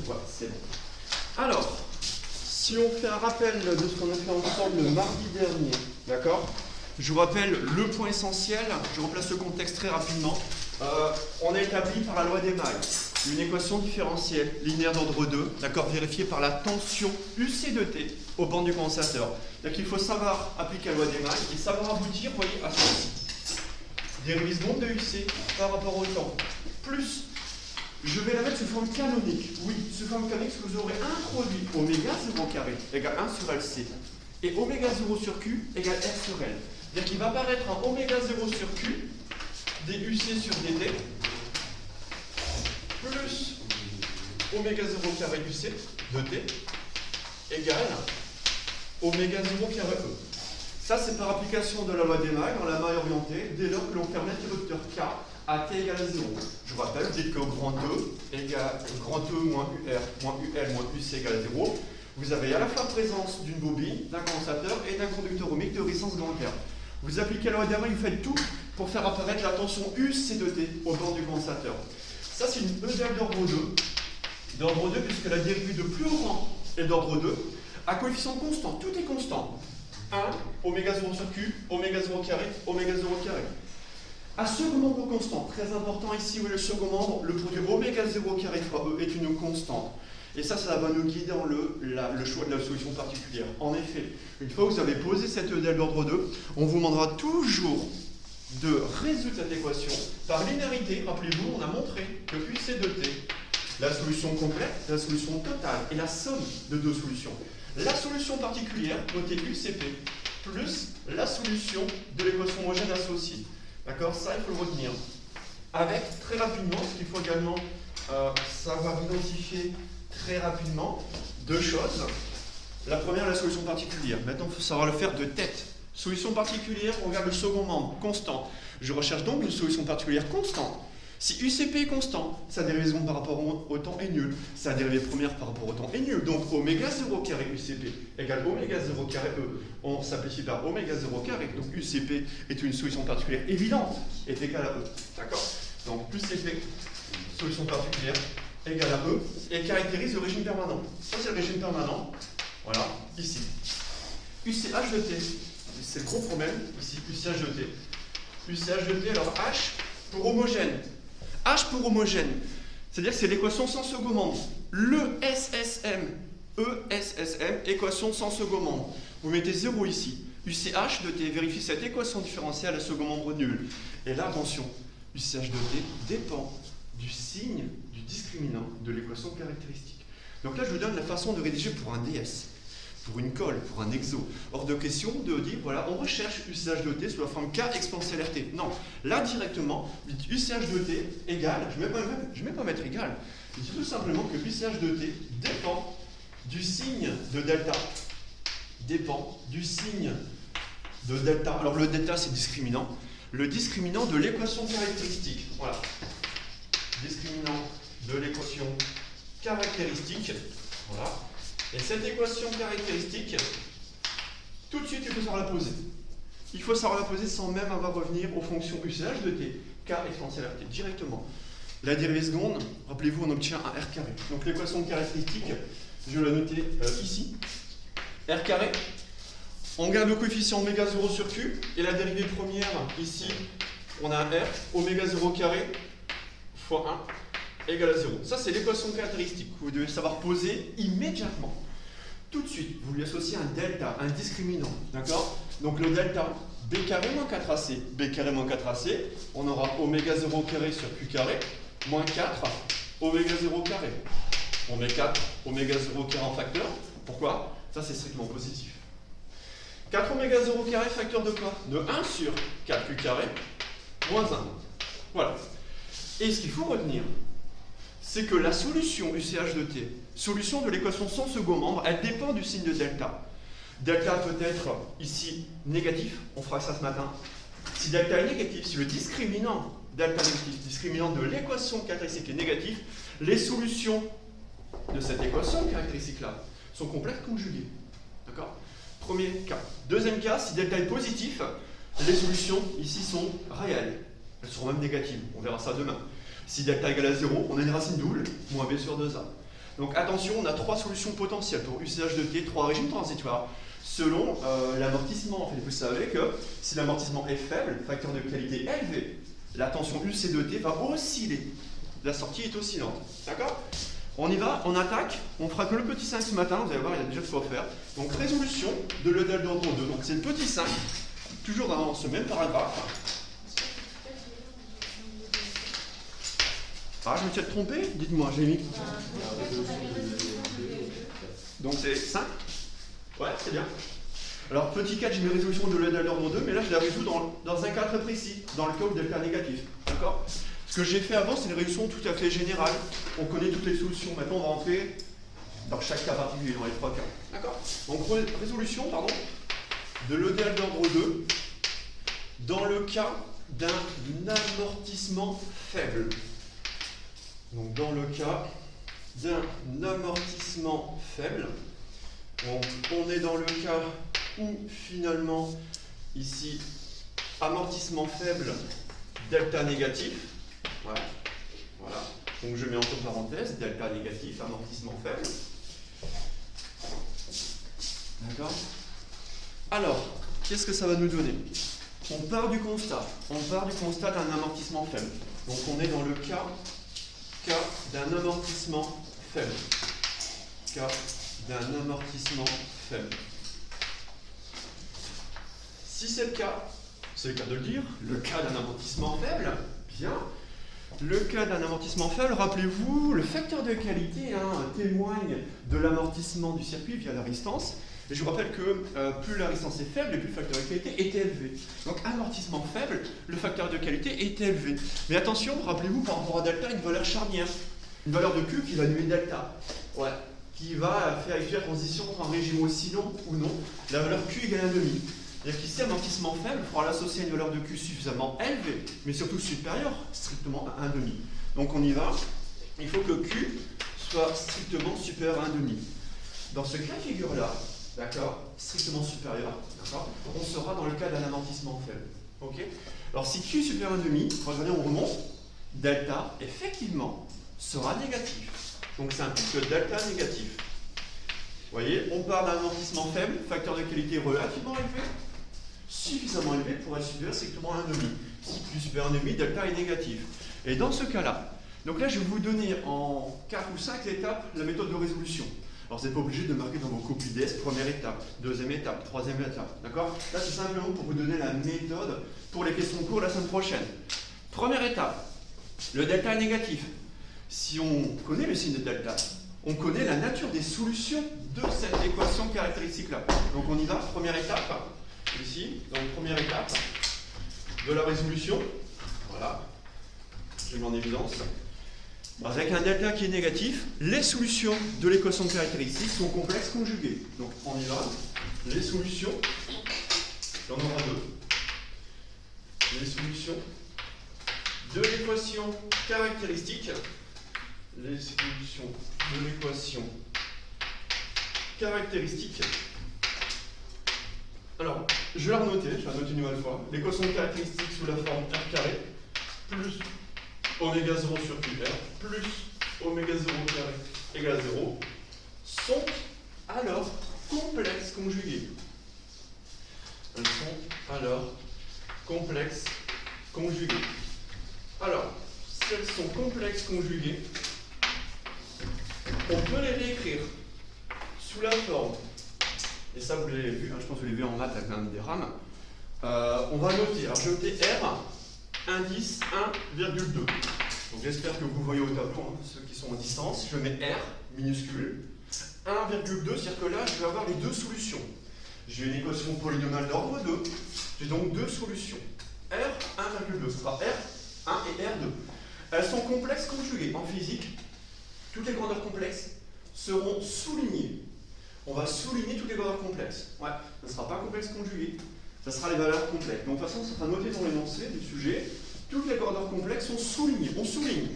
Voilà, c'est bon. Alors, si on fait un rappel de ce qu'on a fait ensemble le mardi dernier, d'accord? Je vous rappelle le point essentiel, je replace le contexte très rapidement. On a établi par la loi des mailles une équation différentielle linéaire d'ordre 2, d'accord, vérifiée par la tension UC de T au banc du condensateur. C'est-à-dire qu'il faut savoir appliquer la loi des mailles et savoir aboutir, vous voyez, à ceci. Dérivée seconde de UC par rapport au temps. Plus, je vais la mettre sous forme canonique. Oui, sous forme canonique, parce que vous aurez introduit oméga 0 carré égale 1 sur LC et oméga 0 sur Q égale R sur L. C'est-à-dire qu'il va apparaître en oméga 0 sur Q, DUC sur DT, plus oméga 0 carré UC de T égale oméga 0 carré E. Ça, c'est par application de la loi des mailles dans la maille orientée, dès lors que l'on fait un interrupteur K à T égale à 0. Je vous rappelle, vous dites que grand E égale grand E moins UR moins UL moins UC égale à 0. Vous avez à la fois présence d'une bobine, d'un condensateur et d'un conducteur ohmique de résistance grand R. Vous appliquez la loi des mailles, vous faites tout pour faire apparaître la tension UC de T au bord du condensateur. Ça, c'est une EDL d'ordre 2. D'ordre 2, puisque la dérivée de plus haut rang est d'ordre 2, à coefficient constant. Tout est constant. 1, oméga 0 sur Q, oméga 0 carré, oméga 0 carré. À second membre constant, très important ici, où est le second membre, le produit oméga 0 carré fois E est une constante. Et ça va nous guider dans le choix de la solution particulière. En effet, une fois que vous avez posé cette EDL d'ordre 2, on vous demandera toujours de résoudre cette équation par linéarité. Rappelez-vous, on a montré que UC de T, la solution complète, la solution totale et la somme de deux solutions. La solution particulière, notée UCP, plus la solution de l'équation homogène associée. D'accord? Ça, il faut le retenir. Avec, très rapidement, ce qu'il faut également savoir identifier très rapidement, deux choses. La première, la solution particulière. Maintenant, il faut savoir le faire de tête. Solution particulière, on regarde le second membre, constant. Je recherche donc une solution particulière constante. Si UCP est constant, sa dérivée seconde par rapport au temps est nulle. Sa dérivée première par rapport au temps est nulle. Donc oméga 0 carré UCP égale oméga 0 carré E. On simplifie par oméga 0 carré. Donc UCP est une solution particulière évidente, est égale à E. D'accord? Donc UCP, solution particulière, égale à E, et caractérise le régime permanent. Ça, c'est le régime permanent. Voilà, ici. UCH de T. C'est le gros problème, ici, UCH de T. UCH de T, alors H pour homogène. H pour homogène, c'est-à-dire que c'est l'équation sans second membre. Le SSM, ESSM, équation sans second membre. Vous mettez 0 ici. UCH de T, vérifie cette équation différentielle à second membre nul. Et là, attention, UCH de T dépend du signe du discriminant de l'équation caractéristique. Donc là, je vous donne la façon de rédiger pour un DS. Pour une colle, pour un exo. Hors de question de dire, voilà, on recherche UCH de T sous la forme K exponentielle RT. Non, là directement, UCH de T égale, je ne vais pas mettre égal, je dis tout simplement que UCH de T dépend du signe de delta. Dépend du signe de delta. Alors le delta, c'est discriminant. Le discriminant de l'équation caractéristique. Voilà. Discriminant de l'équation caractéristique. Voilà. Et cette équation caractéristique, tout de suite, il faut savoir la poser. Il faut savoir la poser sans même avoir à revenir aux fonctions UCH de T, K exponentielle RT, directement. La dérivée seconde, rappelez-vous, on obtient un R carré. Donc l'équation caractéristique, je vais la noter ici. R carré, on garde le coefficient oméga 0 sur Q, et la dérivée première, ici, on a un R, oméga 0 carré, fois 1. Égale à 0. Ça, c'est l'équation caractéristique que vous devez savoir poser immédiatement. Tout de suite, vous lui associez un delta, un discriminant. D'accord? Donc le delta, B carré moins 4AC. B carré moins 4AC, on aura oméga 0 carré sur Q carré, moins 4, oméga 0 carré. On met 4, oméga 0 carré en facteur. Pourquoi? Ça, c'est strictement positif. 4 oméga 0 carré, facteur de quoi? De 1 sur 4Q carré, moins 1. Voilà. Et ce qu'il faut retenir, c'est que la solution UCH de T, solution de l'équation sans second membre, elle dépend du signe de delta. Delta peut être ici négatif, on fera ça ce matin. Si delta est négatif, si le discriminant delta négatif, discriminant de l'équation caractéristique est négatif, les solutions de cette équation caractéristique-là sont complètes conjuguées. D'accord? Premier cas. Deuxième cas, si delta est positif, les solutions ici sont réelles. Elles seront même négatives, on verra ça demain. Si delta égale à 0, on a une racine double, moins b sur 2a. Donc attention, on a trois solutions potentielles pour usage de T, trois régimes transitoires, selon l'amortissement. En fait, vous savez que si l'amortissement est faible, facteur de qualité élevé, la tension UC de T va osciller. La sortie est oscillante. D'accord? On y va, on attaque, on fera que le petit 5 ce matin, vous allez voir, il y a déjà de quoi faire. Donc résolution de l'EDEL d'ordre 2. Donc c'est le petit 5, toujours dans ce même paragraphe. Ah, je me suis trompé? Dites-moi, j'ai mis. Donc c'est 5? Ouais, c'est bien. Alors petit 4, j'ai mis résolution de l'EDEL d'ordre 2, mais là je la résous dans un cas très précis, dans le cas où delta négatif. D'accord? Ce que j'ai fait avant, c'est une résolution tout à fait générale. On connaît toutes les solutions. Maintenant, on va rentrer dans chaque cas particulier, dans les trois cas. D'accord? Donc, résolution, pardon, de l'EDEL d'ordre 2 dans le cas d'un amortissement faible. Donc, dans le cas d'un amortissement faible, on est dans le cas où, finalement, ici, amortissement faible, delta négatif. Ouais. Voilà. Donc je mets entre parenthèses, delta négatif, amortissement faible. D'accord? Alors, qu'est-ce que ça va nous donner? On part du constat. On part du constat d'un amortissement faible. Donc on est dans le cas d'un amortissement faible. Cas d'un amortissement faible. Si c'est le cas, c'est le cas de le dire, le cas d'un amortissement faible, bien. Le cas d'un amortissement faible, rappelez-vous, le facteur de qualité témoigne de l'amortissement du circuit via la résistance. Et je vous rappelle que plus la résistance est faible, et plus le facteur de qualité est élevé. Donc amortissement faible, le facteur de qualité est élevé. Mais attention, rappelez-vous par rapport à delta, une valeur charnière. Une valeur de Q qui va annuler delta. Ouais. Qui va faire effectuer la transition entre un régime oscillant ou non. La valeur Q égale 1,5. C'est-à-dire qu'ici, amortissement faible, il faudra l'associer à une valeur de Q suffisamment élevée, mais surtout supérieure, strictement à 1,5. Donc on y va. Il faut que Q soit strictement supérieur à 1,5. Dans ce cas de figure-là, d'accord, strictement supérieur, d'accord, on sera dans le cas d'un amortissement faible. Ok? Alors si Q est supérieur à 1,5, regardez, on remonte, delta, effectivement, sera négatif. Donc ça implique que delta négatif. Vous voyez, on part d'un amortissement faible, facteur de qualité relativement élevé, suffisamment élevé pour être supérieur strictement à 1,5. Si plus supérieur à 1,5, delta est négatif. Et dans ce cas-là, donc là je vais vous donner en 4 ou 5 étapes la méthode de résolution. Alors vous n'êtes pas obligé de marquer dans vos copies DS première étape, deuxième étape, troisième étape, d'accord? Là c'est simplement pour vous donner la méthode pour les questions cours la semaine prochaine. Première étape, le delta est négatif. Si on connaît le signe de delta, on connaît la nature des solutions de cette équation caractéristique-là. Donc on y va, première étape, ici, donc première étape de la résolution. Voilà, je mets en évidence. Avec un delta qui est négatif, les solutions de l'équation caractéristique sont complexes conjuguées. Donc on y va, les solutions, j'en aura deux. Les solutions de l'équation caractéristique. Les solutions de l'équation caractéristique. Alors, je vais la renoter, je vais la noter une nouvelle fois. L'équation caractéristique sous la forme R carré plus oméga 0 sur QR plus oméga 0 carré égale 0 sont alors complexes conjuguées. Elles sont alors complexes conjuguées. Alors, si elles sont complexes conjuguées, on peut les réécrire sous la forme, et ça vous l'avez vu, je pense que vous l'avez vu en maths avec un des rames. On va noter, alors je vais noter R, indice 1,2. Donc j'espère que vous voyez au tableau, ceux qui sont en distance, je mets R, minuscule, 1,2, c'est-à-dire que là je vais avoir les deux solutions. J'ai une équation polynomiale d'ordre 2, j'ai donc deux solutions. R, 1,2, ce sera R1 et R2. Elles sont complexes conjuguées. En physique, toutes les grandeurs complexes seront soulignées. On va souligner toutes les valeurs complexes. Ouais, ça ne sera pas complexe conjugué, ça sera les valeurs complexes. Donc de toute façon, ça sera noté dans l'énoncé du sujet. Toutes les grandeurs complexes sont soulignées. On souligne.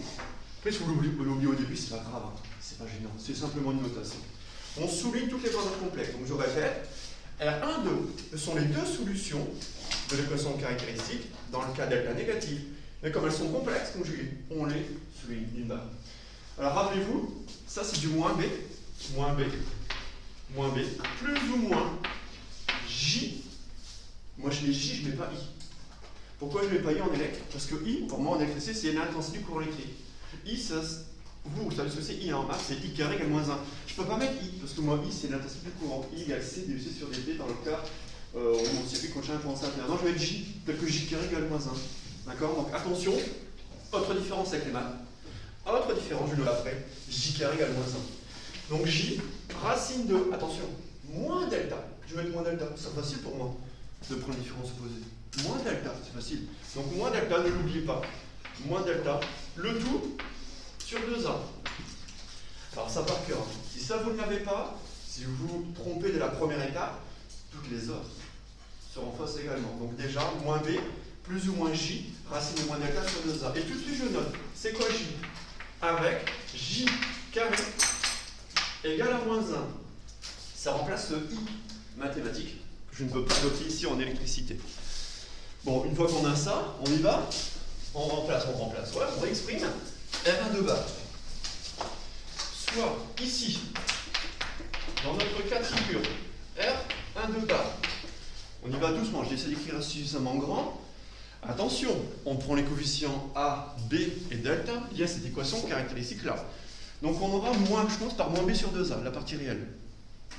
Après, si vous l'oubliez au début, c'est pas grave, hein. C'est pas gênant, c'est simplement une notation. On souligne toutes les grandeurs complexes. Donc je répète, R1, 2, ce sont les deux solutions de l'équation caractéristique dans le cas delta négatif. Mais comme elles sont complexes conjuguées, on les souligne d'une barre. Alors rappelez-vous, ça c'est du moins B, moins B, moins B, plus ou moins J. Moi je mets J, je ne mets pas I. Pourquoi je ne mets pas I en élect? Parce que I, pour moi en électricité, c'est l'intensité du courant électrique. I, ça, vous savez ce que c'est I en maths, c'est I carré égale moins 1. Je ne peux pas mettre I, parce que moi I c'est l'intensité du courant. I égale C divisé sur dt dans le cas où mon circuit contient un courant interne. Non, je vais mettre J, tel que J carré égale moins 1. D'accord? Donc attention, autre différence avec les maths. Autre différence, je le après, J carré égale moins 1. Donc J, racine de, attention, moins delta. Je vais mettre moins delta, c'est facile pour moi de prendre une différence opposée. Moins delta, c'est facile. Donc moins delta, ne l'oubliez pas. Moins delta, le tout sur 2A. Alors ça par cœur. Si ça vous ne l'avez pas, si vous vous trompez de la première étape, toutes les autres seront fausses également. Donc déjà, moins B, plus ou moins J, racine de moins delta sur 2A. Et tout de suite je note, c'est quoi J? Avec J carré égale à moins 1. Ça remplace le I mathématique, que je ne peux pas noter ici en électricité. Bon, une fois qu'on a ça, on y va. On remplace. Ouais, on exprime R1 de bas. Soit ici, dans notre cas de figure, R1 de bas. On y va doucement, j'essaie d'écrire suffisamment grand. Attention, on prend les coefficients A, B et delta, il y a cette équation caractéristique là. Donc on aura moins, je pense, par moins B sur 2A, la partie réelle.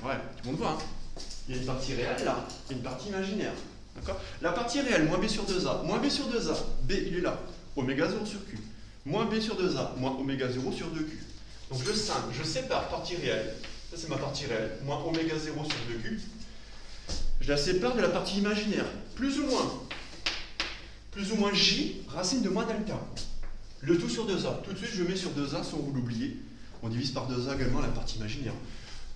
Ouais, tout le monde voit, hein. Il y a une partie réelle là, et une partie imaginaire. D'accord? La partie réelle, moins B sur 2A. Moins B sur 2A, B il est là, oméga 0 sur Q. Moins B sur 2A, moins oméga 0 sur 2Q. Donc je scinde, je sépare partie réelle. Ça c'est ma partie réelle, moins oméga 0 sur 2Q. Je la sépare de la partie imaginaire. Plus ou moins J, racine de moins delta. Le tout sur 2A. Tout de suite je mets sur 2A sans vous l'oublier. On divise par 2A également la partie imaginaire.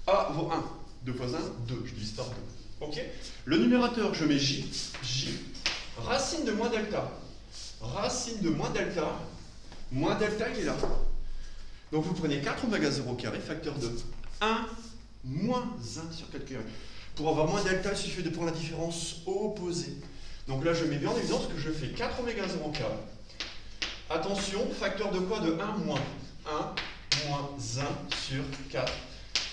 A vaut 1. 2 fois 1, 2. Je divise par 2. Ok? Le numérateur, je mets J. J. Racine de moins delta. Racine de moins delta. Moins delta, il est là. Donc vous prenez 4 oméga 0 carré, facteur de 1 moins 1 sur 4 carré. Pour avoir moins delta, il suffit de prendre la différence opposée. Donc là, je mets bien en évidence que je fais 4 oméga 0 carré. Attention, facteur de quoi? De 1 moins 1 moins 1 sur 4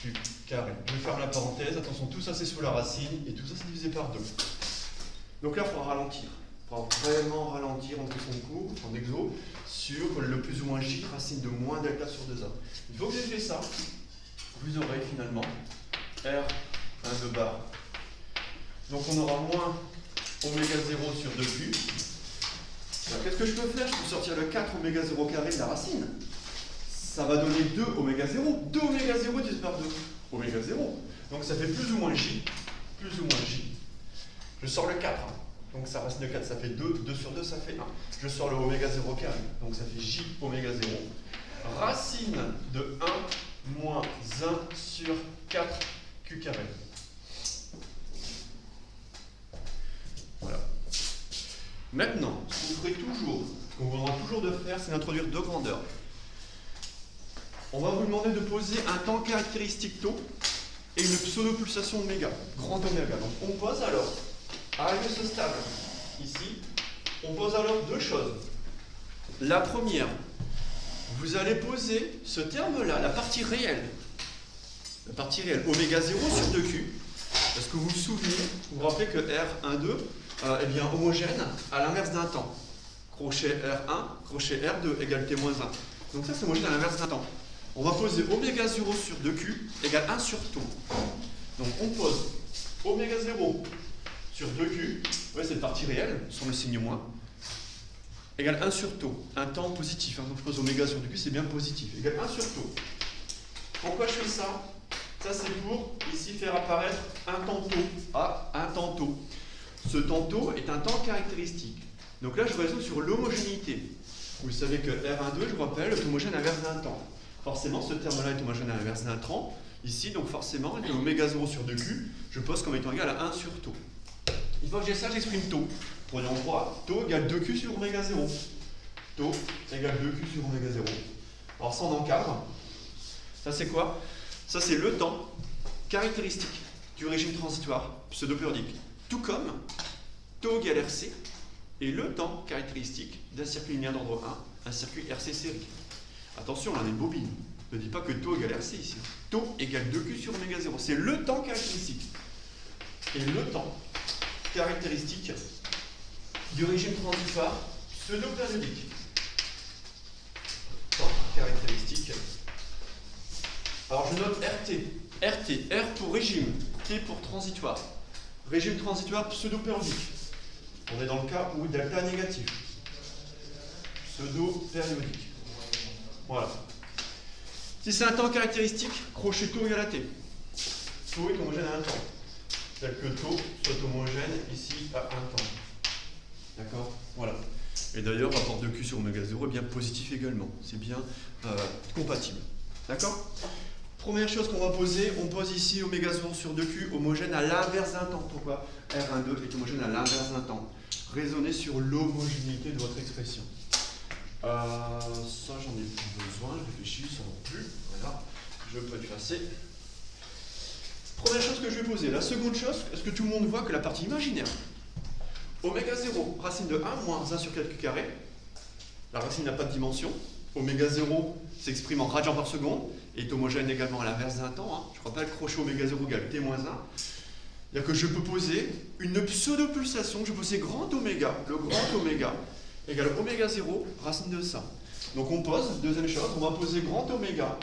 cube carré. Je ferme la parenthèse. Attention, tout ça c'est sous la racine et tout ça c'est divisé par 2. Donc là, il faudra ralentir. Il faudra vraiment ralentir en son cours, en exo, sur le plus ou moins J, racine de moins delta sur 2A. Une fois que j'ai fait ça, vous aurez finalement R1 de bar. Donc on aura moins oméga 0 sur 2Q. Qu'est-ce que je peux faire? Je peux sortir le 4 oméga 0 carré de la racine. Ça va donner 2 oméga 0. 2 oméga 0 divisé par 2. Oméga 0. Donc ça fait plus ou moins J. Plus ou moins J. Je sors le 4. Donc ça racine de 4, ça fait 2. 2 sur 2, ça fait 1. Je sors le oméga 0 carré. Donc ça fait J oméga 0. Racine de 1 moins 1 sur 4 Q carré. Voilà. Maintenant, ce que vous ferez toujours, ce qu'on vous demandera toujours de faire, c'est d'introduire deux grandeurs. On va vous demander de poser un temps caractéristique tau et une pseudo-pulsation oméga, grand oméga. Donc on pose alors, arrivé à ce stade, ici, on pose alors deux choses. La première, vous allez poser ce terme-là, la partie réelle, oméga 0 sur 2Q, parce que vous vous souvenez, vous vous rappelez que R12 est bien homogène à l'inverse d'un temps. Crochet R1, crochet R2 égale T-1. Donc ça c'est homogène à l'inverse d'un temps. On va poser oméga 0 sur 2Q égale 1 sur tau. Donc on pose oméga 0 sur 2Q, ouais, c'est partie réelle, sans le signe moins, égale 1 sur tau, un temps positif. Hein. Donc je pose oméga sur 2Q, c'est bien positif, égale 1 sur tau. Pourquoi je fais ça? Ça c'est pour ici faire apparaître un temps tau. Ah, un temps tau. Ce temps tau est un temps caractéristique. Donc là je résous sur l'homogénéité. Vous savez que R12, je vous rappelle, est homogène à l'inverse d'un temps. Forcément, ce terme-là est homogène à l'inverse d'un temps. Ici, donc forcément, le oméga 0 sur 2Q, je pose comme étant égal à 1 sur tau. Une fois que j'ai ça, j'exprime tau. Prenons droit, tau égale 2Q sur oméga 0. Tau égale 2Q sur oméga 0. Alors ça, on encadre. Ça, c'est quoi? Ça, c'est le temps caractéristique du régime transitoire pseudo-périodique. Tout comme tau égale RC et le temps caractéristique d'un circuit linéaire d'ordre 1, un circuit RC série. Attention, là on est une bobine. Ne dis pas que taux égale RC ici. Taux égale 2Q sur oméga 0. C'est le temps caractéristique. Et le temps caractéristique du régime transitoire pseudo-périodique. Temps caractéristique. Alors je note RT. RT, R pour régime, T pour transitoire. Régime transitoire pseudo-périodique. On est dans le cas où delta est négatif. Pseudo-périodique. Voilà. Si c'est un temps caractéristique, crochet taux égale à T. Taux est homogène à un temps. Tel que taux soit homogène ici à un temps. D'accord? Voilà. Et d'ailleurs, rapport de Q sur oméga 0 est bien positif également. C'est bien compatible. D'accord? Première chose qu'on va poser, on pose ici oméga 0 sur 2Q homogène à l'inverse d'un temps. Pourquoi? R12 est homogène à l'inverse d'un temps. Raisonnez sur l'homogénéité de votre expression. Ça, j'en ai plus besoin, je réfléchis, ça non plus. Voilà, je peux effacer. Première chose que je vais poser. La seconde chose, est-ce que tout le monde voit que la partie imaginaire, oméga 0, racine de 1 moins 1 sur 4Q carré, la racine n'a pas de dimension. Oméga 0 s'exprime en radians par seconde et est homogène également à l'inverse d'un temps. Hein. Je rappelle, crochet oméga 0 égale T moins 1. C'est-à-dire que je peux poser une pseudo-pulsation, je peux poser grand oméga, le grand oméga, égale oméga 0, racine de ça. Donc on pose, deuxième chose, on va poser grand oméga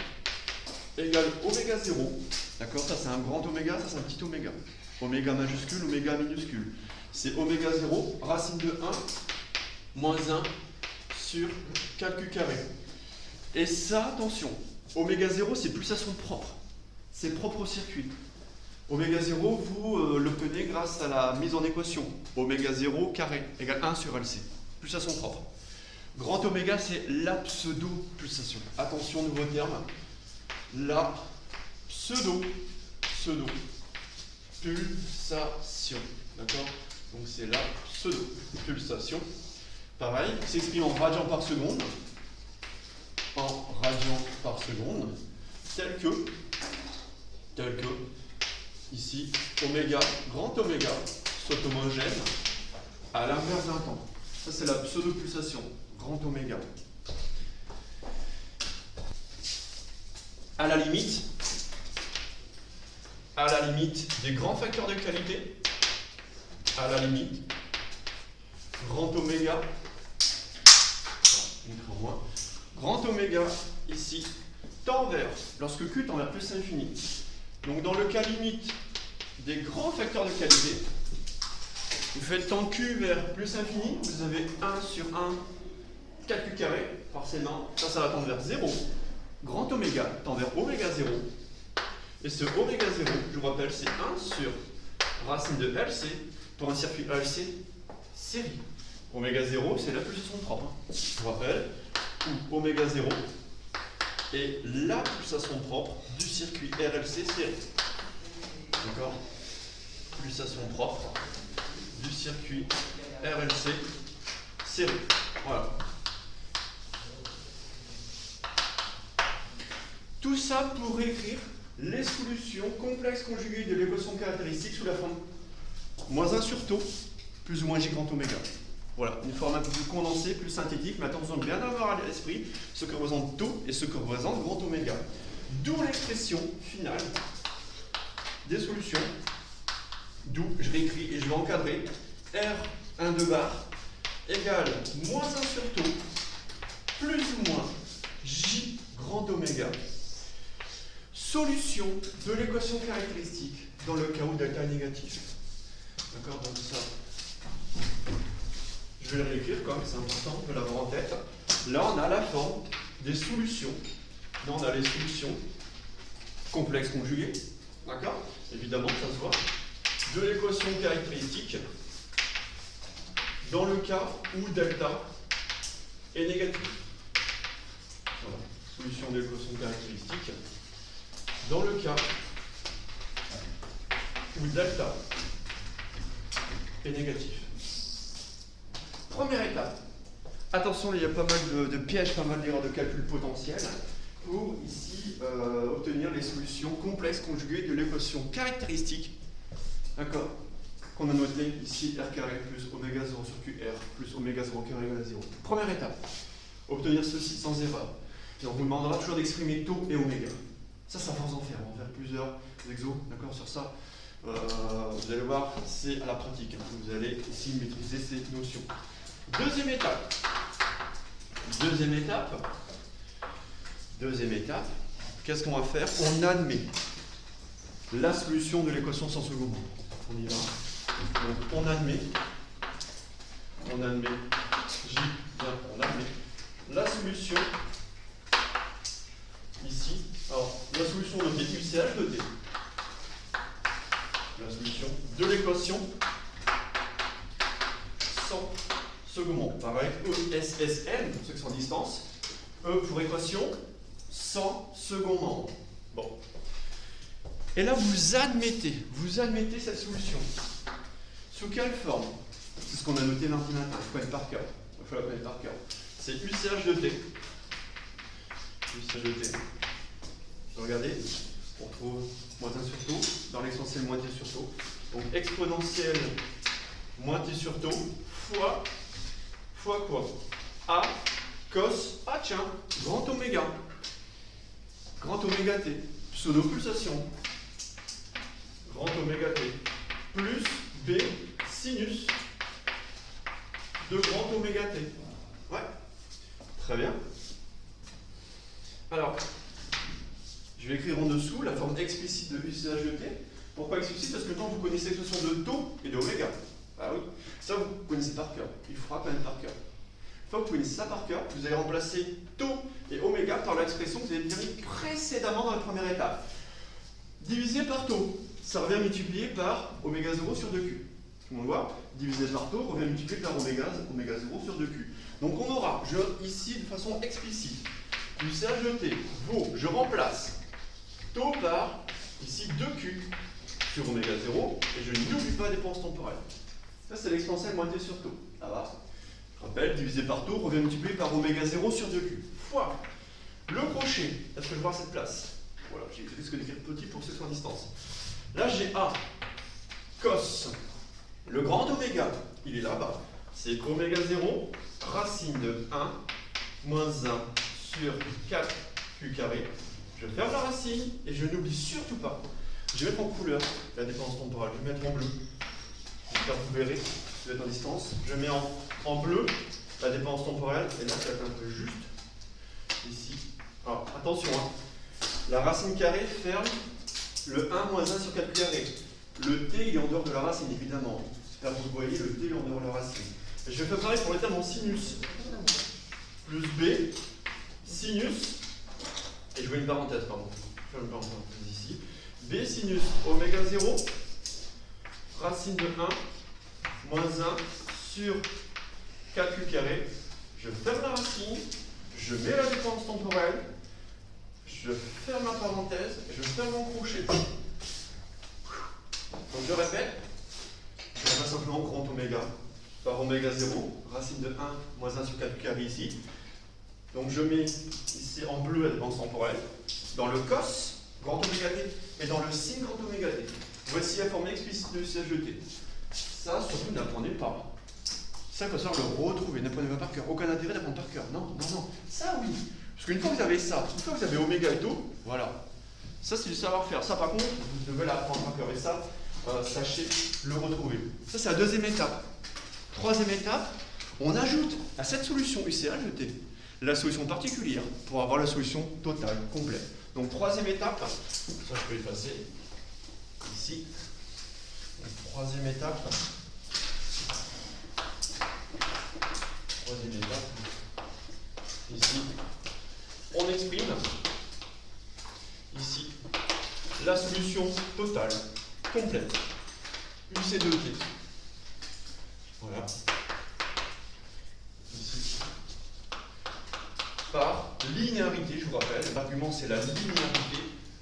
égale oméga 0. D'accord? Ça c'est un grand oméga, ça c'est un petit oméga. Oméga majuscule, oméga minuscule. C'est oméga 0, racine de 1, moins 1 sur 4Q carré. Et ça, attention, oméga 0 c'est pulsation propre. C'est propre au circuit. Oméga 0, vous l'obtenez grâce à la mise en équation. Oméga 0 carré égale 1 sur LC. Pulsation propre. Grand oméga, c'est la pseudo-pulsation. Attention, nouveau terme. La pseudo-pulsation. D'accord? Donc c'est la pseudo-pulsation. Pareil, s'exprime en radians par seconde. En radians par seconde. Tel que, ici, oméga, grand oméga, soit homogène à l'inverse d'un temps. Ça, c'est la pseudo-pulsation, grand oméga. À la limite des grands facteurs de qualité, à la limite, grand oméga, grand oméga, ici, tend vers, lorsque Q tend vers plus infini. Donc dans le cas limite des grands facteurs de qualité, vous faites tend Q vers plus infini, vous avez 1 sur 1, 4Q carré, forcément, ça va tendre vers 0. Grand oméga tend vers oméga 0. Et ce oméga 0, je vous rappelle, c'est 1 sur racine de LC pour un circuit LC série. Oméga 0, c'est la pulsation propre. Hein. Je vous rappelle, où oméga 0 est la pulsation propre du circuit RLC série. D'accord? Pulsation propre du circuit RLC série. Voilà. Tout ça pour écrire les solutions complexes conjuguées de l'équation caractéristique sous la forme moins 1 sur taux plus ou moins j grand oméga. Voilà, une forme un peu plus condensée, plus synthétique, mais attention de bien avoir à l'esprit ce que représente taux et ce que représente grand oméga. D'où l'expression finale des solutions, d'où je réécris et je vais encadrer R1 de bar égale moins 1 sur taux plus ou moins j grand oméga. Solution de l'équation caractéristique dans le cas où delta est négatif. D'accord? Donc ça, je vais le réécrire quand même, c'est important de l'avoir en tête. Là, on a la forme des solutions. Là, on a les solutions complexes conjuguées. D'accord? Évidemment, ça se voit. De l'équation caractéristique dans le cas où delta est négatif. Voilà. Solution de l'équation caractéristique dans le cas où delta est négatif. Première étape. Attention, il y a pas mal de pièges, pas mal d'erreurs de calcul potentiel pour ici obtenir les solutions complexes conjuguées de l'équation caractéristique. D'accord? Qu'on a noté ici R carré plus oméga 0 sur QR plus oméga 0 carré égale à 0. Première étape. Obtenir ceci sans erreur. Puis on vous demandera toujours d'exprimer taux et oméga. Ça va vous en faire. On va faire plusieurs exos, d'accord, sur ça. Vous allez voir, c'est à la pratique. Hein. Vous allez ici maîtriser ces notions. Deuxième étape. Deuxième étape. Qu'est-ce qu'on va faire? On admet la solution de l'équation sans second membre. On y va. Donc on admet la solution ici. Alors, la solution de t UCH de t. La solution de l'équation sans second membre. Pareil, ESSN, pour ceux qui sont en distance. E pour équation sans second membre. Bon. Et là, vous admettez cette solution. Sous quelle forme? C'est ce qu'on a noté lundi matin. Il faut connaître par cœur. Il faut la connaître par cœur. C'est UCH de t. UCH de t. Regardez, on retrouve moins 1 sur taux dans l'exponentielle moins t sur taux. Donc exponentielle moins t sur taux fois quoi? A cos, ah tiens, grand oméga t, pseudo-pulsation, grand oméga t, plus B sinus de grand oméga t. Ouais, très bien. Alors, je vais écrire en dessous la forme explicite de UCH de t. Pourquoi explicite? Parce que quand vous connaissez l'expression de taux et d'oméga, ah oui, ça vous connaissez par cœur. Il faudra connaître par cœur. Une fois que vous connaissez ça par cœur, vous allez remplacer taux et oméga par l'expression que vous avez bien mis précédemment dans la première étape. Divisé par taux, ça revient multiplié par oméga 0 sur 2q. Tout le monde voit? Divisé par taux revient multiplié par oméga 0 sur 2q. Donc on aura, ici de façon explicite, UCH de t vaut, je remplace taux par, ici 2q sur oméga 0, et je n'oublie pas la dépense temporelle. Ça c'est l'exponentielle moins t sur taux. Ça va? Je rappelle, divisé par taux revient multiplié par oméga 0 sur 2q. Fois le crochet. Est-ce que je vois cette place? Voilà, j'ai risque d'écrire petit pour ceux qui sont à distance. Là j'ai A cos. Le grand oméga, il est là-bas. C'est oméga 0 racine de 1 moins 1 sur 4q carré. Je ferme la racine et je n'oublie surtout pas. Je vais mettre en couleur la dépendance temporelle. Je vais mettre en bleu. J'espère que vous verrez. Vous êtes en distance. Je mets en bleu la dépendance temporelle. Et là, ça va être un peu juste. Ici. Alors, attention. Hein. La racine carrée ferme le 1 moins 1 sur 4 carré. Le t, il est en dehors de la racine, évidemment. J'espère que vous voyez, le t, il est en dehors de la racine. Et je vais faire pareil pour les termes en sinus. Plus b, sinus. Et je vois une parenthèse, pardon. Je fais une parenthèse ici. B sinus oméga 0, racine de 1, moins 1 sur 4q carré. Je ferme la racine, je mets la dépendance temporelle, je ferme la parenthèse et je ferme mon crochet. Donc je répète, je remplace simplement grand oméga par oméga 0, racine de 1, moins 1 sur 4q carré ici. Donc je mets ici en bleu la dépendance temporelle, dans le cos, grand oméga t, et dans le sin grand oméga t. Voici la formule explicite de UCH de t. Ça, surtout, n'apprenez pas. Ça, il faut savoir le retrouver. N'apprenez pas par cœur. Aucun intérêt d'apprendre par cœur. Non, non, non. Ça, oui. Parce qu'une fois que vous avez ça, une fois que vous avez oméga et taux, voilà. Ça, c'est du savoir-faire. Ça, par contre, vous devez l'apprendre par cœur. Et ça, sachez le retrouver. Ça, c'est la deuxième étape. Troisième étape, on ajoute à cette solution UCH de t la solution particulière pour avoir la solution totale, complète. Donc, troisième étape, ça, je peux effacer. Ici. Donc, troisième étape. Ici. On exprime. Ici. La solution totale, complète. UC2T. Voilà. Ici. Par linéarité, je vous rappelle. L'argument, c'est la linéarité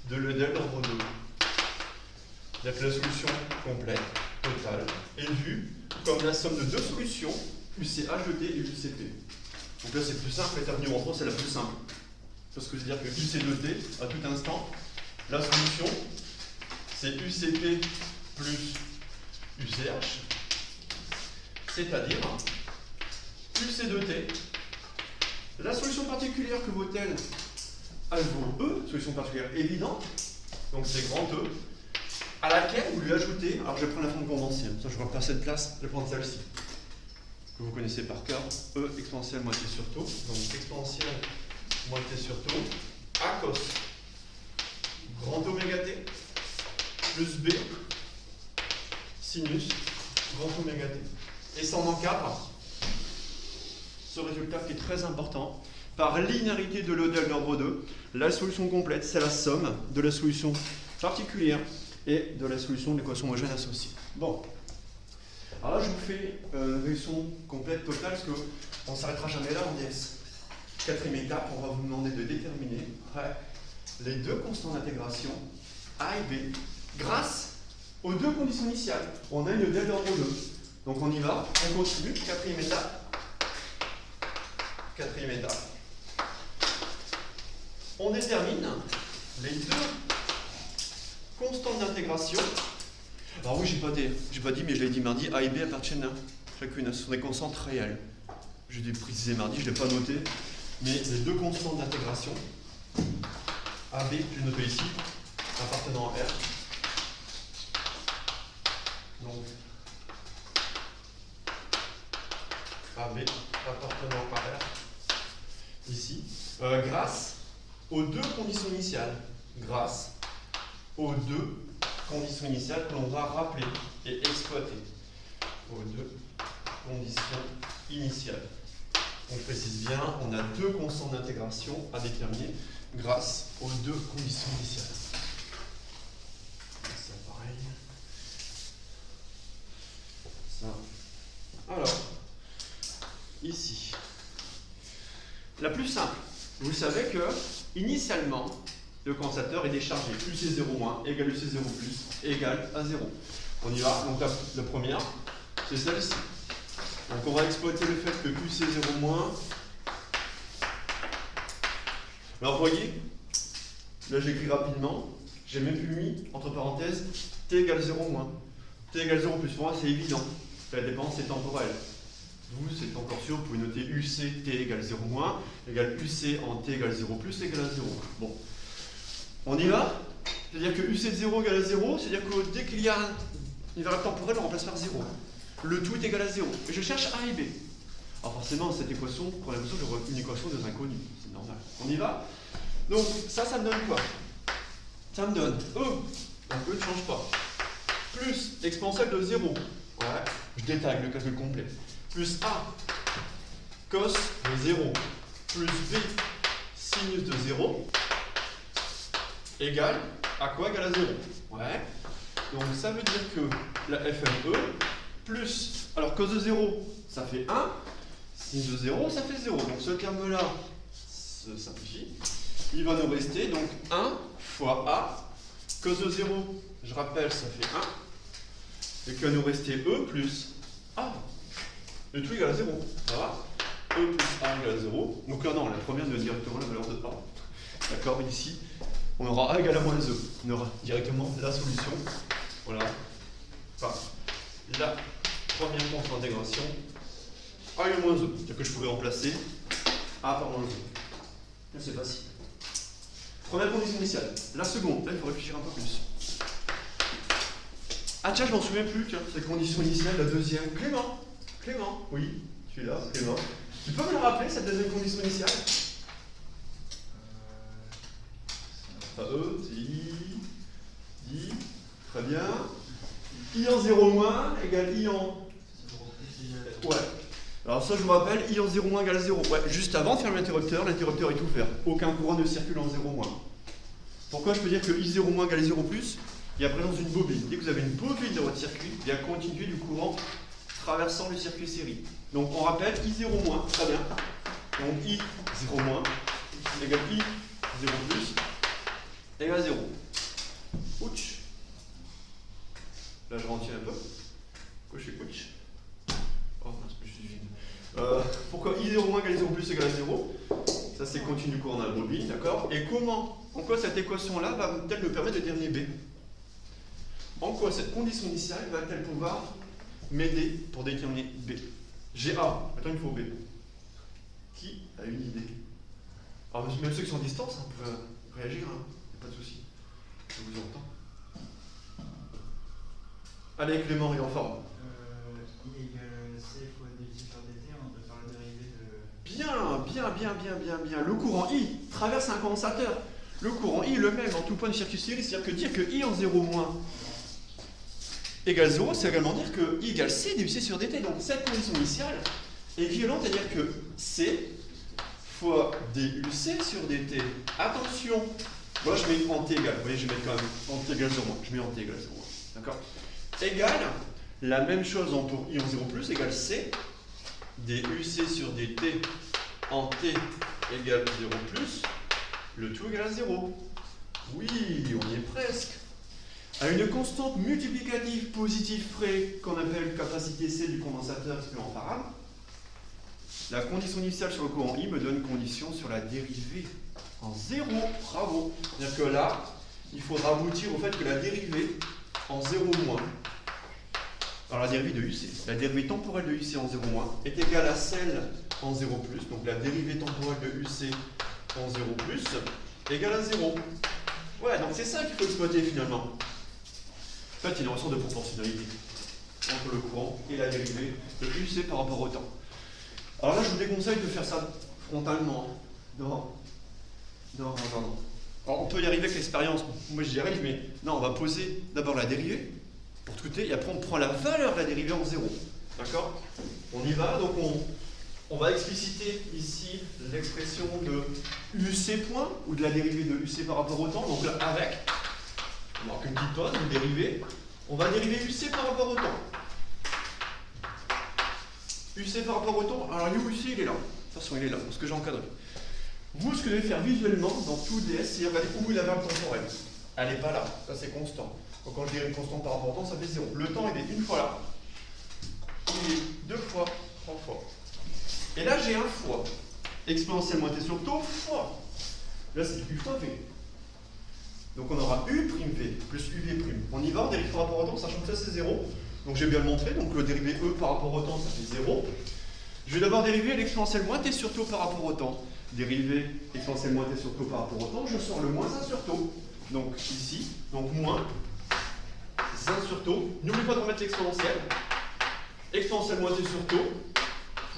de l'EDEL d'ordre 2. C'est-à-dire que la solution complète, totale, est vue comme la somme de deux solutions, UCH de t et UCP. Donc là, c'est plus simple, l'étape numéro 3, c'est la plus simple. Parce que c'est-à-dire que UC de t, à tout instant, la solution, c'est UCP plus UCH, c'est-à-dire UC de t. La solution particulière que vaut-elle A vaut E, solution particulière évidente, donc c'est grand E, à laquelle vous lui ajoutez, alors je vais prendre la forme condensée, ça je ne vois pas cette place, je vais prendre celle-ci, que vous connaissez par cœur, E exponentielle moitié sur taux, donc exponentielle moitié sur taux, A cos, grand oméga t, plus B, sinus, grand oméga t. Et ça en encadre ce résultat qui est très important. Par linéarité de l'odèle d'ordre 2, la solution complète, c'est la somme de la solution particulière et de la solution de l'équation homogène associée. Bon, alors là je vous fais une solution complète totale parce qu'on ne s'arrêtera jamais là en DS. Quatrième étape, on va vous demander de déterminer les deux constants d'intégration A et B grâce aux deux conditions initiales. On a une odèle d'ordre 2. Donc on y va, on continue, quatrième étape. Quatrième étape. On détermine les deux constantes d'intégration. Alors oui, j'ai pas dit, mais je l'ai dit mardi, A et B appartiennent à chacune, ce sont des constantes réelles. J'ai dû préciser mardi, je ne l'ai pas noté, mais les deux constantes d'intégration, A, B, je l'ai noté ici, appartenant à R. Donc, AB appartenant à R, ici, grâce aux deux conditions initiales. Grâce aux deux conditions initiales que l'on va rappeler et exploiter. Aux deux conditions initiales. On précise bien, on a deux constantes d'intégration à déterminer grâce aux deux conditions initiales. C'est pareil. Ça. Alors, ici. La plus simple, vous savez que, initialement, le condensateur est déchargé. UC0- égale UC0+, égale à 0. On y va. Donc la première, c'est celle-ci. Donc on va exploiter le fait que UC0-. Alors vous voyez, là j'écris rapidement, j'ai même plus mis, entre parenthèses, T égale 0-. T égale 0+, pour moi c'est évident. La dépendance est temporelle. Vous, c'est encore sûr, vous pouvez noter UC T égale 0- égale UC en T égale 0+, égale à 0. Bon. On y va. C'est-à-dire que UC de 0 égale à 0, c'est-à-dire que dès qu'il y a une variable temporelle, on remplace par 0. Le tout est égal à 0. Et je cherche A et B. Alors forcément, cette équation, pour l'équation, j'aurai une équation des inconnus. C'est normal. On y va. Donc, ça me donne quoi? Ça me donne E. Donc E ne change pas. Plus exponentielle de 0. Ouais. Je détaille le calcul complet. Plus A cos de 0. Plus B sinus de 0. Égale à quoi? Égale à 0. Ouais. Donc ça veut dire que la FME plus, alors cos de 0, ça fait 1, sin de 0, ça fait 0. Donc ce terme-là se simplifie. Il va nous rester donc 1 fois A, cos de 0, je rappelle, ça fait 1. Et qu'il va nous rester E plus A. Le tout égale à 0. Ça va? E plus A égale à 0. Donc là, non, la première nous donne directement la valeur de A. D'accord? Ici, on aura A égale à moins E. On aura directement la solution. Voilà. Enfin, la première constante d'intégration, A égale à moins E. C'est-à-dire que je pourrais remplacer A par moins E. C'est facile. Première condition initiale. La seconde, là il faut réfléchir un peu plus. Ah tiens, je m'en souviens plus, tiens, cette condition initiale, la deuxième. Clément, oui, tu es là, Clément. Tu peux me la rappeler, cette deuxième condition initiale? E, I, très bien. I en 0- égale I en... Ouais. Alors ça, je vous rappelle, I en 0- égale 0. Ouais, juste avant de fermer l'interrupteur est ouvert. Aucun courant ne circule en 0-. Pourquoi je peux dire que I0- égale 0+? Il y a présence d'une bobine. Dès que vous avez une bobine dans votre circuit, il y a continuité du courant traversant le circuit série. Donc on rappelle I0-, très bien. Donc I0- égale I0+, égale 0. Ouch. Là je retiens un peu. Pourquoi je fais ouch? Oh mince, je suis vide. Pourquoi I0- égale 0+, égale à 0? Ça c'est continu du courant dans la bobine, d'accord? Et en quoi cette équation-là va-t-elle me permettre de déterminer B? En quoi cette condition initiale va-t-elle pouvoir m'aider pour déterminer B? J'ai A, maintenant il me faut B. Qui a une idée? Alors même ceux qui sont à distance, hein, vous pouvez réagir, hein. Pas de souci. Je vous entends. Allez Clément, il est en forme. I égale C fois dt sur dt, on peut faire la dérivée de... Bien. Le courant I traverse un condensateur. Le courant I est le même en tout point de circuit, c'est-à-dire que dire que I en 0 moins égale 0, c'est également dire que I égale C duc sur dt. Donc cette condition initiale est violente, c'est-à-dire que C fois duc sur dt. Attention, moi je mets en t égale, vous voyez, je vais mettre quand même en t égale 0 moins. Je mets en t égale 0 moins. D'accord? Égale la même chose pour I en 0 plus égale C duc sur dt en t égale 0 plus, le tout égale à 0. Oui, on y est presque. À une constante multiplicative positive près qu'on appelle capacité C du condensateur exprimée en parable, la condition initiale sur le courant I me donne une condition sur la dérivée en 0. Bravo. C'est-à-dire que là, il faudra aboutir au fait que la dérivée en 0 moins, alors la dérivée de UC, la dérivée temporelle de UC en 0 moins est égale à celle en 0 plus, donc la dérivée temporelle de UC en 0 plus égale à 0. Ouais, donc c'est ça qu'il faut exploiter finalement. En fait, il y a une relation de proportionnalité entre le courant et la dérivée de UC par rapport au temps. Alors là, je vous déconseille de faire ça frontalement. Non. Alors, on peut y arriver avec l'expérience. Moi, j'y arrive, mais non, on va poser d'abord la dérivée pour scruter, et après, on prend la valeur de la dérivée en 0. D'accord? On y va, donc on va expliciter ici l'expression de UC point, ou de la dérivée de UC par rapport au temps. Donc là, avec, on marque une petite pause, une dérivée. On va dériver UC par rapport au temps. UC par rapport au temps, alors UC il est là. De toute façon, il est là, parce que j'ai encadré. Vous, ce que vous devez faire visuellement dans tout DS, c'est regarder où est la variable temporelle. Elle n'est pas là, ça c'est constant. Donc quand je dirais une constante par rapport au temps, ça fait 0. Le temps, il est une fois là. Il est 2 fois, 3 fois. Et là, j'ai un fois. Exponentielle moins t sur taux fois. Là, c'est U fois V. Donc on aura U' V plus UV'. On y va, on dérive par rapport au temps, sachant que ça c'est 0. Donc j'ai bien le montré, donc le dérivé E par rapport au temps, ça fait 0. Je vais d'abord dériver l'exponentielle moins t sur taux par rapport au temps. Dériver exponentielle moins t sur taux par rapport au temps, je sors le moins 1 sur taux. Donc ici, donc moins 1 sur taux. N'oubliez pas de remettre l'exponentielle. Exponentielle moins t sur taux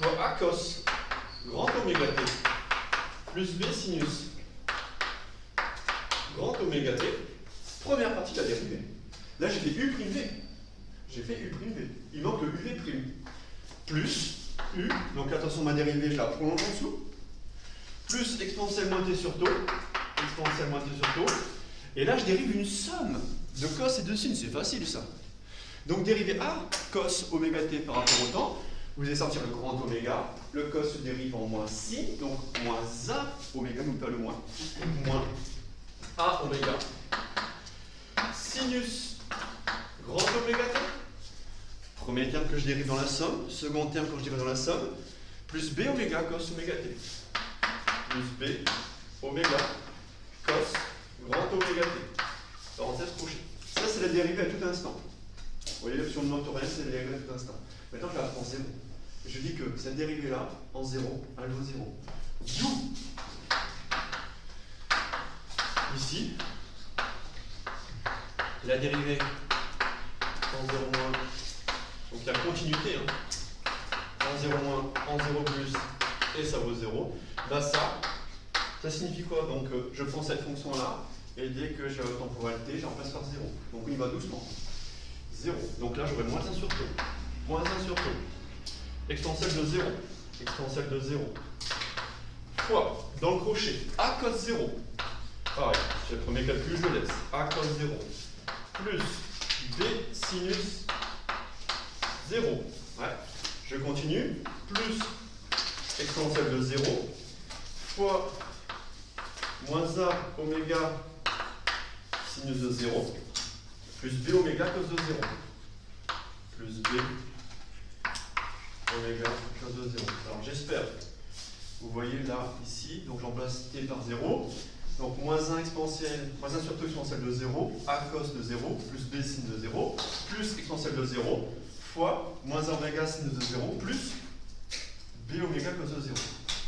fois A cos grand oméga t plus B sinus grand oméga t. Première partie de la dérivée. Là j'ai fait U'. J'ai fait U'. Il manque le UV'. Plus U, donc attention, ma dérivée, je la prolonge en dessous. Plus exponentielle moins t sur taux. Exponentielle moins t sur taux. Et là, je dérive une somme de cos et de sin. C'est facile, ça. Donc, dériver A, cos oméga t par rapport au temps. Vous allez sortir le grand oméga. Le cos se dérive en moins sin. Donc, moins A oméga, n'oublie pas le moins. Moins A oméga. Sinus grand oméga t. Premier terme que je dérive dans la somme, second terme que je dérive dans la somme, plus B oméga cos oméga t. Plus B oméga cos grand oméga t. Parenthèse couchée. Ça, c'est la dérivée à tout instant. Vous voyez, l'option de notorienne, c'est la dérivée à tout instant. Maintenant, je la prends 0. Je dis que cette dérivée-là, en 0, elle vaut 0. D'où, ici, la dérivée en 0 moins. Donc il y a continuité, hein. En 0 moins, en 0 plus, et ça vaut 0. Bah ça signifie quoi? Donc je prends cette fonction-là, et dès que j'ai la temporalité, je remplace par 0. Donc on y va doucement. 0. Donc là j'aurai moins 1 sur taux. Moins 1 sur taux. Exponentielle de 0. Exponentielle de 0. Fois, dans le crochet, A cos 0. Pareil, j'ai le premier calcul, je le laisse. A cos 0. Plus B sinus 0. Ouais. Je continue. Plus exponentielle de 0 fois moins A oméga sinus de 0 plus B oméga cos de 0 plus B oméga cos de 0. Alors j'espère, vous voyez là, ici, donc j'emplace T par 0. Donc moins 1 exponentielle, moins 1 sur taux exponentielle de 0, A cos de 0, plus B sin de 0, plus exponentielle de 0, fois moins 1 oméga sin de 0, plus B oméga cos de 0.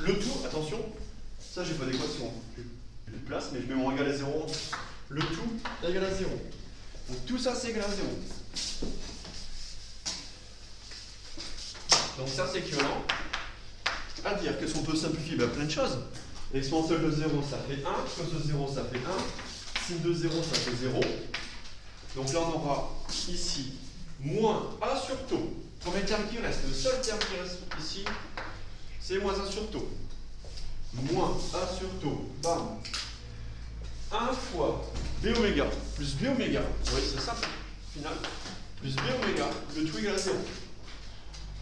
Le tout, attention, Ça, j'ai pas d'équation. J'ai plus de place, mais je mets mon égal à 0. Le tout est égal à 0. Donc tout ça, c'est égal à 0. Donc ça, c'est équivalent à dire qu'est-ce qu'on peut simplifier? Ben, plein de choses. L'exponentielle de 0, ça fait 1. Cos de 0, ça fait 1. Sin de 0, ça fait 0. Donc là, on aura ici moins 1 sur taux. Premier terme qui reste, le seul terme qui reste ici, c'est moins 1 sur taux. Moins 1 sur taux, bam. 1 fois b oméga plus b oméga. Oui, c'est simple. Final. Plus b oméga, le tout égal à 0.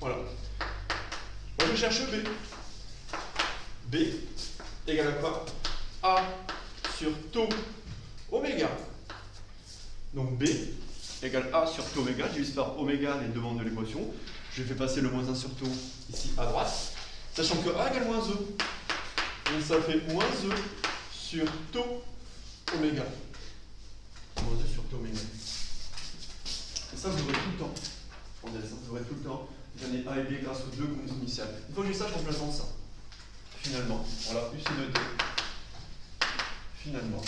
Voilà. Moi, je cherche b. B égale à quoi? A sur taux oméga. Donc B égale A sur taux oméga. Je divise par oméga les demandes de l'équation. Je fais passer le moins 1 sur taux ici à droite. Sachant que A égale moins E. Donc ça fait moins E sur taux oméga. Moins E sur taux oméga. Et ça, vous aurez tout le temps. Ça, vous aurez tout le temps. J'en ai A et B grâce aux deux conditions initiales. Une fois que j'ai ça, je remplace dans ça. Finalement. Voilà, UC de T. Finalement.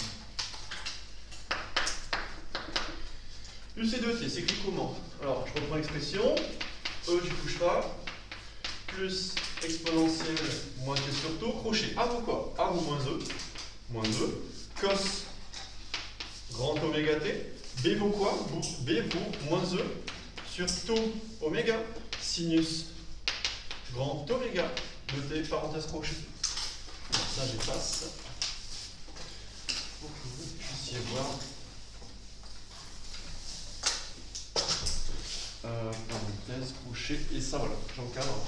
UC de T, c'est écrit comment? Alors, je reprends l'expression. E, je ne touche pas. Plus exponentielle moins T sur taux. Crochet. A vaut quoi? A vaut moins E. Moins E. Cos grand oméga T. B vaut quoi? B vaut moins E sur taux oméga. Sinus grand oméga de T parenthèse crochet. Ça, j'efface pour que vous puissiez voir. Parenthèse crochet, et ça, voilà, j'encadre.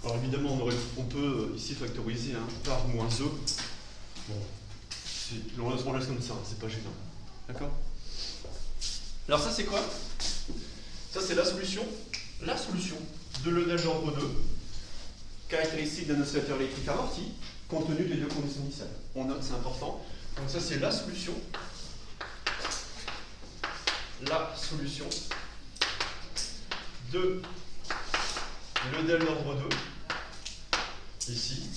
Alors évidemment, on peut ici factoriser par moins E. Bon, on laisse comme ça, c'est pas gênant. D'accord? Alors ça, c'est quoi? Ça, c'est la solution de l'E del d'ordre 2, caractéristique d'un oscillateur électrique amorti, compte tenu des deux conditions initiales. On note, c'est important. Donc ça, c'est la solution. La solution de l'E del d'ordre 2. Ici,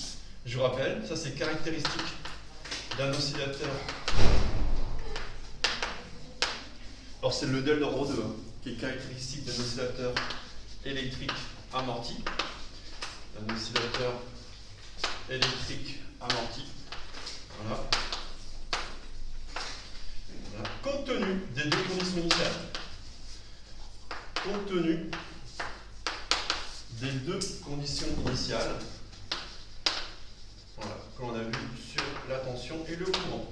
je rappelle, ça c'est caractéristique d'un oscillateur. Alors c'est le del d'ordre 2 qui est caractéristique d'un oscillateur électrique amorti. Un oscillateur électrique amorti. Voilà. Voilà. Compte tenu des deux conditions initiales. Compte tenu des deux conditions initiales. Voilà, que l'on a vu sur la tension et le courant.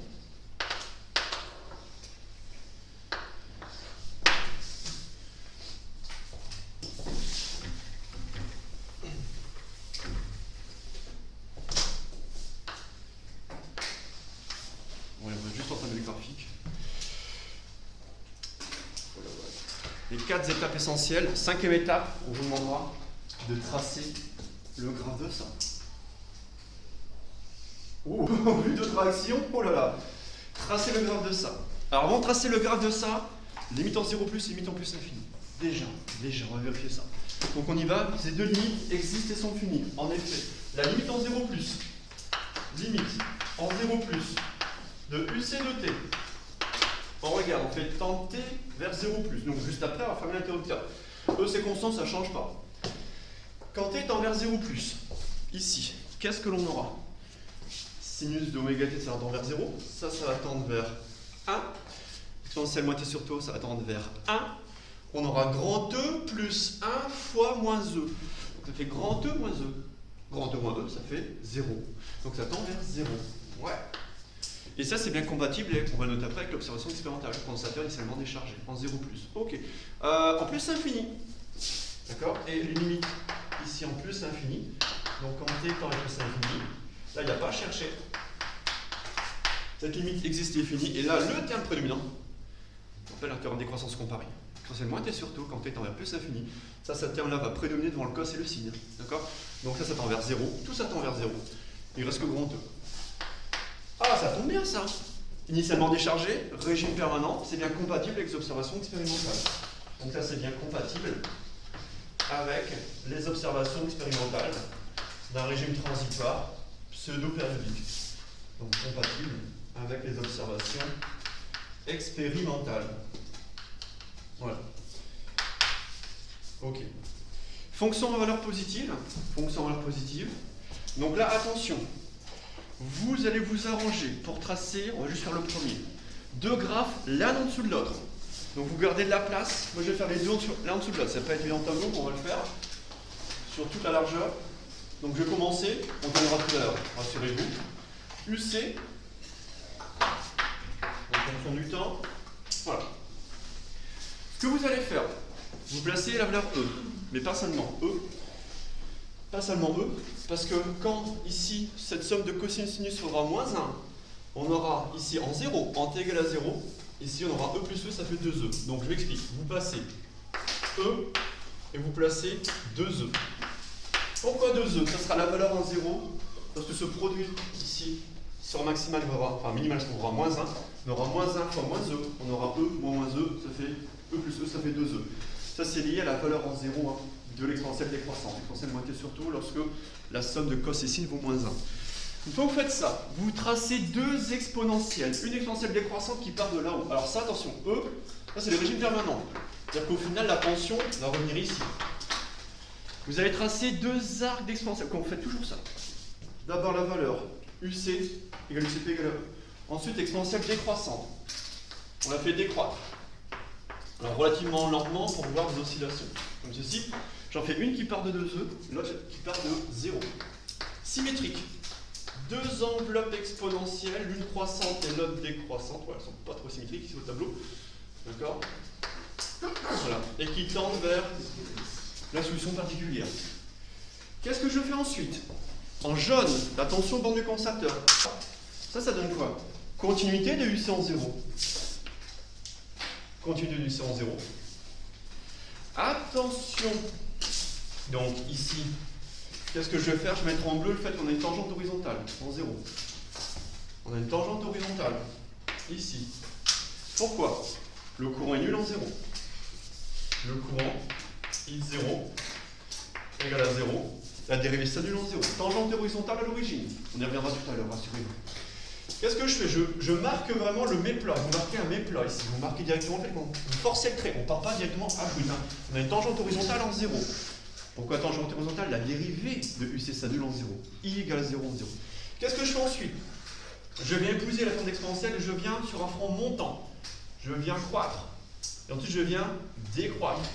On va juste entamer le graphique. Voilà, voilà. Les 4 étapes essentielles. 5e étape, on vous demandera de tracer le graphe de ça. Oh, vue de traction, oh là là. Tracer le graphe de ça. Alors avant de tracer le graphe de ça, limite en 0 plus, limite en plus infini. Déjà, on va vérifier ça. Donc on y va, ces deux limites existent et sont finies. En effet, la limite en 0 plus, limite en 0 plus de UC de T. On regarde, on fait tenter vers 0 plus. Donc juste après, on va fermer l'interrupteur. E c'est constant, ça ne change pas. Quand T tend vers 0 plus, ici, qu'est-ce que l'on aura? Sinus d'oméga T, ça va tendre vers 0. Ça va tendre vers 1. Exponentielle moitié sur taux, ça va tendre vers 1. On aura grand E plus 1 fois moins E. Donc ça fait grand E moins E. Grand E moins E, ça fait 0. Donc ça tend vers 0. Ouais. Et ça, c'est bien compatible, et on va le noter après avec l'observation expérimentale. Le condensateur initialement déchargé en 0 plus. Ok. En plus, c'est infini. D'accord? Et les limites ici en plus, c'est infini. Donc quand T tend vers plus infini, là, il n'y a pas à chercher. Cette limite existe et est finie. Et là, le terme prédominant, on appelle un théorème de décroissance comparée. Exponentielle moins T sur taux, quand T tend vers plus infini, ça, ce terme-là va prédominer devant le cos et le sin. D'accord? Donc ça tend vers 0. Tout ça tend vers 0. Il reste que grand E. Ah, ça tombe bien ça. Initialement déchargé, régime permanent, c'est bien compatible avec les observations expérimentales. Donc ça, c'est bien compatible avec les observations expérimentales d'un régime transitoire pseudo-périodique. Donc compatible avec les observations expérimentales. Voilà. Ok. Fonction à valeur positive. Fonction à valeur positive. Donc là, attention. Vous allez vous arranger pour tracer, on va juste faire le premier, deux graphes l'un en dessous de l'autre. Donc vous gardez de la place. Moi je vais faire les deux l'un en dessous de l'autre. Ça peut être évident en tableau, mais on va le faire sur toute la largeur. Donc je vais commencer, on terminera tout à l'heure, rassurez-vous. UC, en fonction du temps. Voilà. Ce que vous allez faire, vous placez la valeur E, mais pas seulement E. Pas seulement E, parce que quand ici, cette somme de cosinus sinus aura moins 1, on aura ici en 0, en t égale à 0, ici on aura E plus E, ça fait 2E. Donc je m'explique, vous passez E et vous placez 2E. Pourquoi 2E? Ça sera la valeur en 0, parce que ce produit ici, sur maximal, enfin minimal, on aura moins 1, on aura moins 1 fois moins E, on aura E moins E, ça fait E plus E, ça fait 2E. Ça c'est lié à la valeur en 0, hein, de l'exponentielle décroissante. L'exponentielle moitié surtout lorsque la somme de cos et sin vaut moins 1. Une fois que vous faites ça, vous tracez deux exponentielles. Une exponentielle décroissante qui part de là-haut. Alors ça, attention, E, ça c'est le régime permanent. C'est-à-dire qu'au final, la tension va revenir ici. Vous allez tracer deux arcs d'exponentielle. Quand vous faites toujours ça. D'abord la valeur UC égale UCP égale E. Ensuite, exponentielle décroissante. On la fait décroître. Alors relativement lentement pour voir des oscillations. Comme ceci. J'en fais une qui part de 2E, l'autre qui part de 0. Symétrique. Deux enveloppes exponentielles, l'une croissante et l'autre décroissante. Voilà, elles ne sont pas trop symétriques ici au tableau. D'accord? Voilà. Et qui tendent vers la solution particulière. Qu'est-ce que je fais ensuite? En jaune, la tension bande du condensateur. Ça donne quoi? Continuité de UC en 0. Continuité de UC en 0. Attention! Donc ici, qu'est-ce que je vais faire? Je vais mettre en bleu le fait qu'on a une tangente horizontale en 0. On a une tangente horizontale ici. Pourquoi? Le courant est nul en 0. Le courant I0 égale à 0. La dérivée c'est nul en 0. Tangente horizontale à l'origine. On y reviendra tout à l'heure, rassurez-vous. Qu'est-ce que je fais? Je marque vraiment le méplat. Vous marquez un méplat ici. Vous marquez directement, en fait, vous forcez le trait. On ne part pas directement à brut. On a une tangente horizontale en 0. Pourquoi tangente horizontale? La dérivée de UC s'annule en 0. I égale à 0 en 0. Qu'est-ce que je fais ensuite? Je viens épouser la forme exponentielle et je viens sur un front montant. Je viens croître. Et ensuite je viens décroître.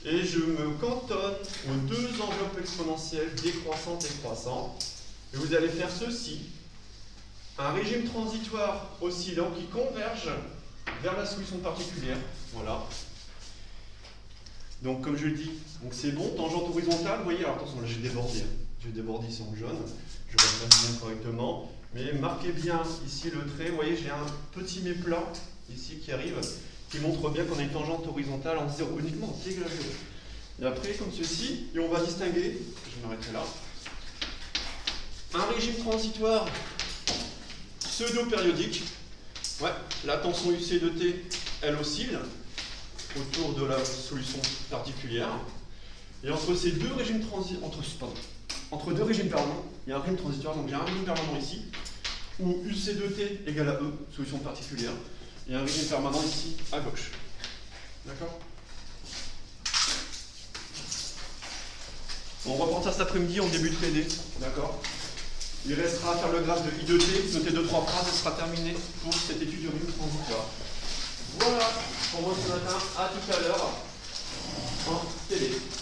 Et je me cantonne aux deux enveloppes exponentielles décroissantes et croissantes. Et vous allez faire ceci. Un régime transitoire oscillant qui converge vers la solution particulière. Voilà. Donc comme je le dis, c'est bon, tangente horizontale, vous voyez, alors attention, là j'ai débordé. J'ai débordé ici en jaune, je vais le mettre bien correctement. Mais marquez bien ici le trait, vous voyez, j'ai un petit méplat ici qui arrive, qui montre bien qu'on a une tangente horizontale en 0, uniquement en égale à 0. Et après, comme ceci, et on va distinguer, je vais m'arrêter là, un régime transitoire pseudo-périodique. Ouais, la tension UC de T, elle oscille autour de la solution particulière. Et entre ces deux régimes entre deux régimes permanents, il y a un régime transitoire, donc j'ai un régime permanent ici, où UC de T égale à E, solution particulière, et un régime permanent ici à gauche. D'accord? On reprend ça cet après-midi en début de PD. D'accord? Il restera à faire le graphe de I de T, noter 2-3 phrases, et sera terminé pour cette étude de régime transitoire. Voilà pour moi ce matin, à tout à l'heure.